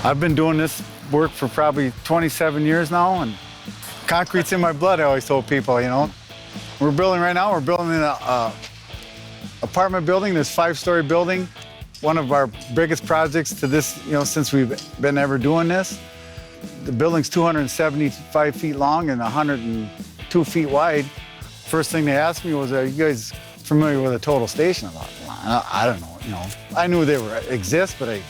I've been doing this work for probably 27 years now, and concrete's in my blood, I always told people, you know. We're building right now, we're building an apartment building, this 5-story building. One of our biggest projects to this, you know, since we've been ever doing this. The building's 275 feet long and 102 feet wide. First thing they asked me was, are you guys familiar with a total station? I don't know, you know. I knew they exist, but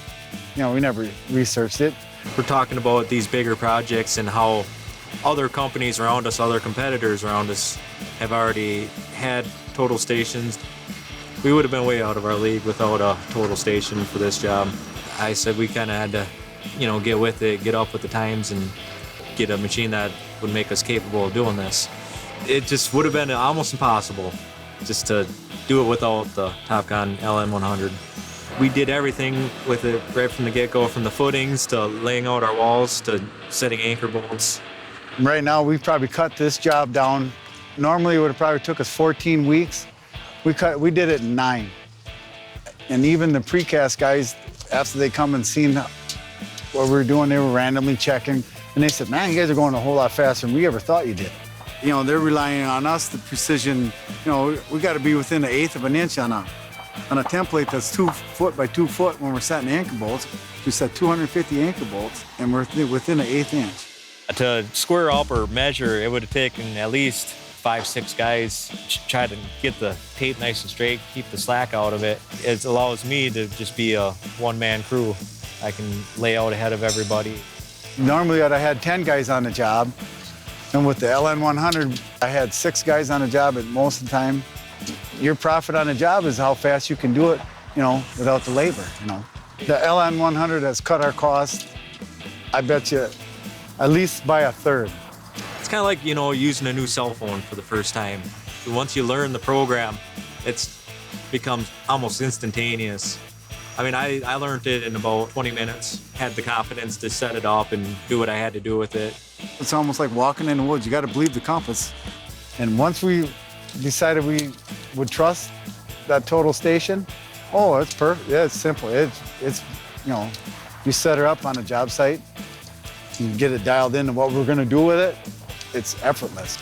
we never researched it. We're talking about these bigger projects and how other companies around us, other competitors around us have already had total stations. We would have been way out of our league without a total station for this job. I said we kind of had to, you know, get with it, get up with the times and get a machine that would make us capable of doing this. It just would have been almost impossible just to do it without the Topcon LN-100. We did everything with it right from the get-go, from the footings to laying out our walls to setting anchor bolts. Right now, we've probably cut this job down. Normally, it would have probably took us 14 weeks. We did it in 9. And even the precast guys, after they come and seen what we were doing, they were randomly checking. And they said, man, you guys are going a whole lot faster than we ever thought you did. You know, they're relying on us, the precision. You know, we got to be within 1/8 of an inch on a template that's 2 foot by 2 foot when we're setting anchor bolts. We set 250 anchor bolts, and we're within 1/8 inch. To square up or measure, it would have taken at least 5-6 guys try to get the tape nice and straight, keep the slack out of it. It allows me to just be a one-man crew. I can lay out ahead of everybody. Normally, I had 10 guys on the job, and with the LN-100, I had 6 guys on the job at most of the time. Your profit on the job is how fast you can do it, you know, without the labor, you know. The LN-100 has cut our costs, I bet you, at least by 1/3. It's kind of like, you know, using a new cell phone for the first time. Once you learn the program, it becomes almost instantaneous. I mean, I learned it in about 20 minutes, had the confidence to set it up and do what I had to do with it. It's almost like walking in the woods. You got to believe the compass. And once we decided we would trust that total station, oh, it's perfect. Yeah, it's simple. It's you know, you set her up on a job site, you get it dialed into what we're going to do with it. It's effortless.